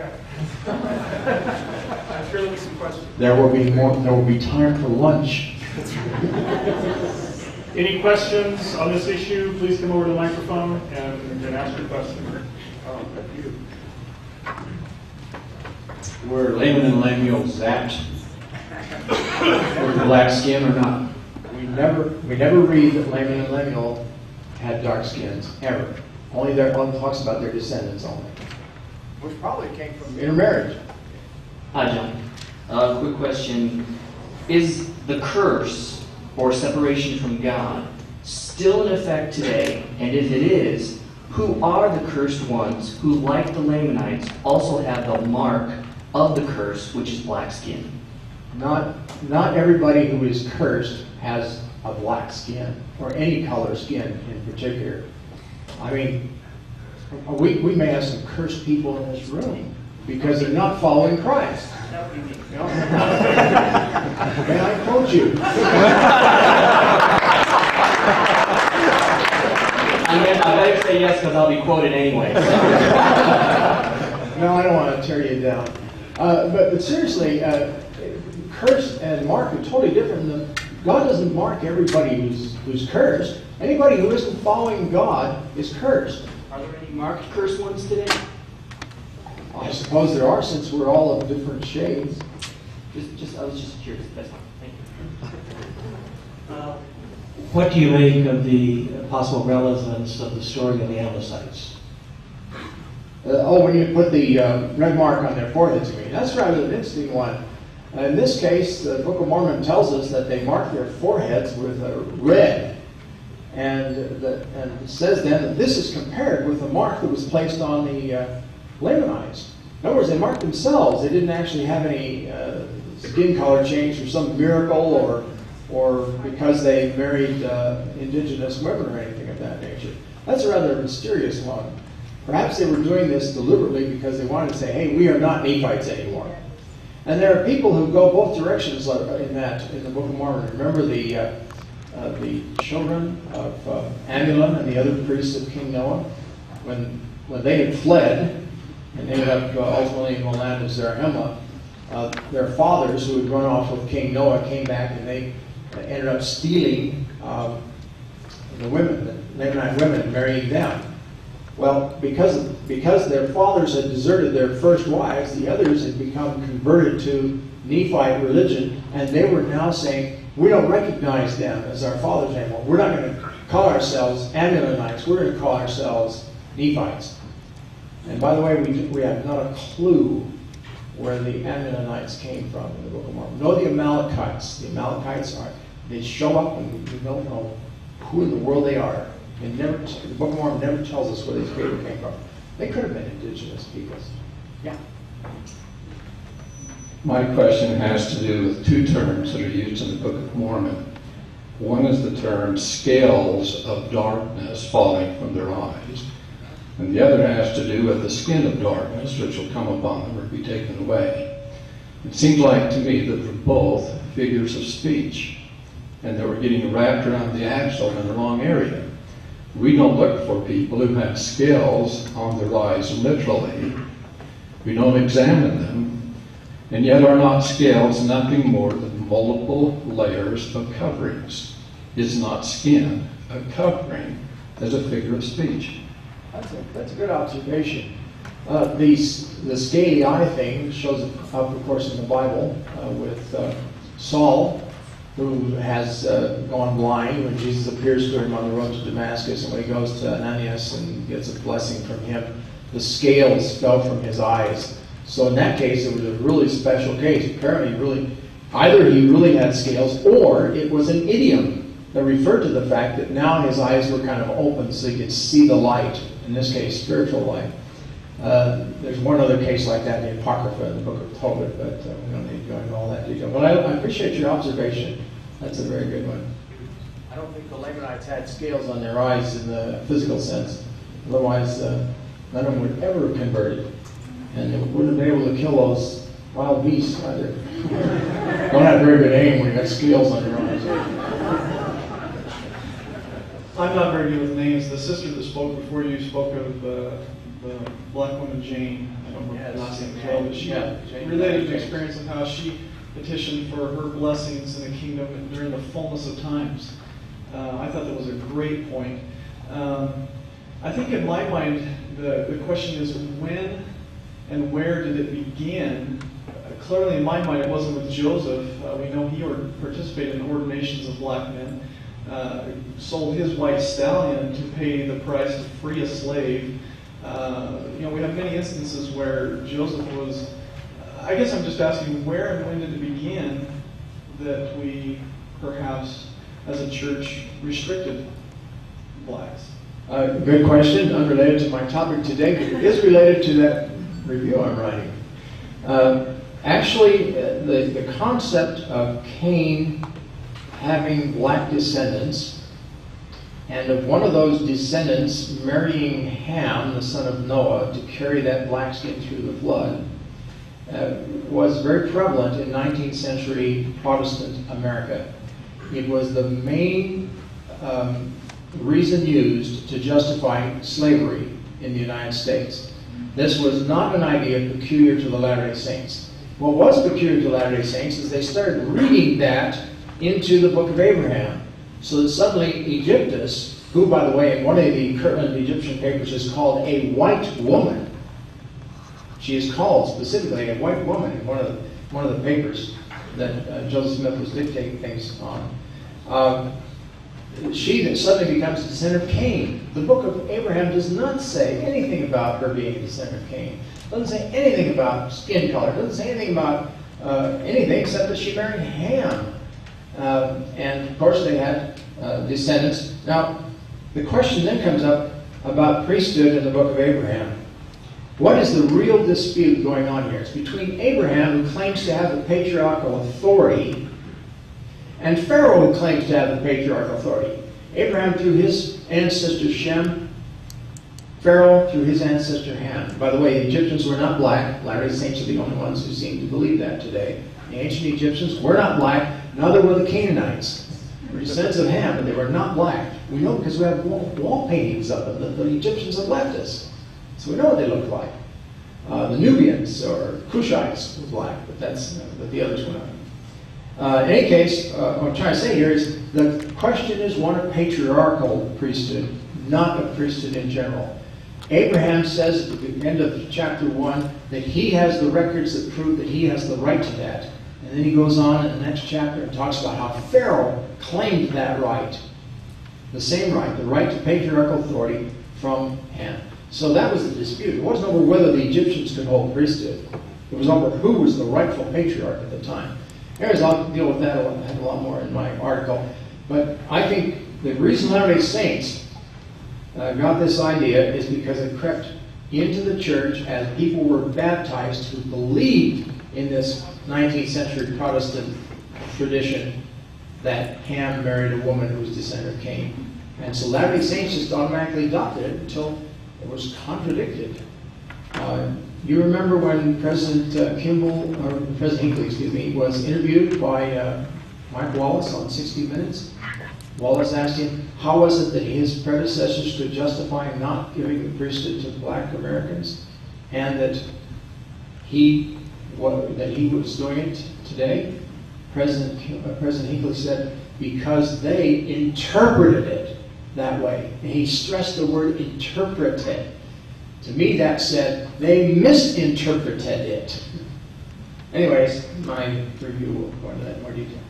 Okay. I'm sure there'll be some questions. There will be more. There will be time for lunch. Any questions on this issue? Please come over to the microphone and ask your question. Were Laman and Lemuel zapped with black skin or not? We never read that Laman and Lemuel had dark skins ever. Only talks about their descendants only, which probably came from intermarriage. Hi, John. Quick question: is the curse or separation from God still in effect today? And if it is, who are the cursed ones who, like the Lamanites, also have the mark of the curse, which is black skin? Not everybody who is cursed has a black skin or any color skin in particular. I mean, we may have some cursed people in this room because they're not following Christ. You know? May I quote you? I better say yes because I'll be quoted anyway. No, I don't want to tear you down. But seriously, curse and mark are totally different. God doesn't mark everybody who's cursed. Anybody who isn't following God is cursed. Are there any marked cursed ones today? I suppose there are, since we're all of different shades. I was just curious. That's fine. Thank you. What do you make of the possible relevance of the story of the Amlicites? When you put the red mark on their foreheads, you mean. That's rather an interesting one. In this case, the Book of Mormon tells us that they mark their foreheads with red. And it says then that this is compared with the mark that was placed on the Lamanites. In other words, they marked themselves. They didn't actually have any skin color change or some miracle or because they married indigenous women or anything of that nature. That's a rather mysterious one. Perhaps they were doing this deliberately because they wanted to say, hey, we are not Nephites anymore. And there are people who go both directions in the Book of Mormon. Remember the children of Amulon and the other priests of King Noah? When they had fled and ended up ultimately in the land of Zarahemla, their fathers who had run off with King Noah came back and they ended up stealing the women, the Lamanite women, and marrying them. Well, because their fathers had deserted their first wives, the others had become converted to Nephite religion, and they were now saying, we don't recognize them as our fathers anymore. We're not going to call ourselves Ammonites. We're going to call ourselves Nephites. And by the way, we have not a clue where the Ammonites came from in the Book of Mormon. No, the Amalekites. The Amalekites they show up and we don't know who in the world they are. The Book of Mormon never tells us where these people came from. They could have been indigenous peoples. Yeah. My question has to do with two terms that are used in the Book of Mormon. One is the term scales of darkness falling from their eyes, and the other has to do with the skin of darkness which will come upon them or be taken away. It seems like to me that they're both figures of speech, and they were getting wrapped around the axle in the wrong area. We don't look for people who have scales on their eyes literally. We don't examine them. And yet are not scales nothing more than multiple layers of coverings? Is not skin a covering as a figure of speech? That's a good observation. The scaly eye thing shows up, of course, in the Bible with Saul, who has gone blind when Jesus appears to him on the road to Damascus, and when he goes to Ananias and gets a blessing from him, the scales fell from his eyes. So in that case, it was a really special case. Apparently, either he really had scales, or it was an idiom that referred to the fact that now his eyes were kind of open so he could see the light, in this case, spiritual light. There's one other case like that in the Apocrypha in the Book of Tobit, but we don't need to go into all that detail. But I appreciate your observation. That's a very good one. I don't think the Lamanites had scales on their eyes in the physical sense. Otherwise, none of them would ever have converted. And they wouldn't have been able to kill those wild beasts either. Don't have very good aim when you got scales on your eyes. I'm not very good with names. The sister that spoke before you spoke of the black woman Jane. I don't remember the last name. well, but she Yeah. related the experience of how she petitioned for her blessings in the kingdom during the fullness of times. I thought that was a great point. I think in my mind, the question is when and where did it begin? Clearly in my mind it wasn't with Joseph. We know he participated in ordinations of black men, sold his white stallion to pay the price to free a slave. We have many instances where Joseph was, I guess I'm just asking where and when did it begin that we perhaps as a church restricted blacks? Good question, unrelated to my topic today, but it is related to that review I'm writing. Actually, the concept of Cain having black descendants, and of one of those descendants marrying Ham, the son of Noah, to carry that black skin through the flood, was very prevalent in 19th century Protestant America. It was the main reason used to justify slavery in the United States. This was not an idea peculiar to the Latter-day Saints. What was peculiar to Latter-day Saints is they started reading that into the Book of Abraham. So that suddenly Egyptus, who, by the way, in one of the Kirtland Egyptian papers is called a white woman. She is called specifically a white woman in one of the papers that Joseph Smith was dictating things on. She then suddenly becomes a descendant of Cain. The Book of Abraham does not say anything about her being a descendant of Cain. It doesn't say anything about skin color. It doesn't say anything about anything except that she married Ham. And of course they had descendants. Now, the question then comes up about priesthood in the Book of Abraham. What is the real dispute going on here? It's between Abraham, who claims to have the patriarchal authority, and Pharaoh, who claims to have the patriarchal authority. Abraham through his ancestor Shem, Pharaoh through his ancestor Ham. By the way, the Egyptians were not black. Latter-day Saints are the only ones who seem to believe that today. The ancient Egyptians were not black, neither were the Canaanites. They were descendants of Ham, but they were not black. We know because we have wall paintings of them that the Egyptians have left us. So we know what they look like. The Nubians or Cushites were black, but the others were not. In any case, what I'm trying to say here is the question is one of patriarchal priesthood, not of priesthood in general. Abraham says at the end of chapter 1 that he has the records that prove that he has the right to that. And then he goes on in the next chapter and talks about how Pharaoh claimed that right. The same right, the right to patriarchal authority from Ham. So that was the dispute. It wasn't over whether the Egyptians could hold priesthood. It was over who was the rightful patriarch at the time. Anyways, I'll deal with that a lot more in my article. But I think the reason Latter-day Saints got this idea is because it crept into the church as people were baptized who believed in this 19th century Protestant tradition that Ham married a woman who was descendant of Cain. And so Latter-day Saints just automatically adopted it until it was contradicted. You remember when President President Hinckley, was interviewed by Mike Wallace on 60 Minutes? Wallace asked him, how was it that his predecessors could justify not giving the priesthood to black Americans, and that he was doing it today? President Hinckley said, because they interpreted it that way. And he stressed the word interpreted. To me, that said, they misinterpreted it. Anyways, my review will go into that in more detail.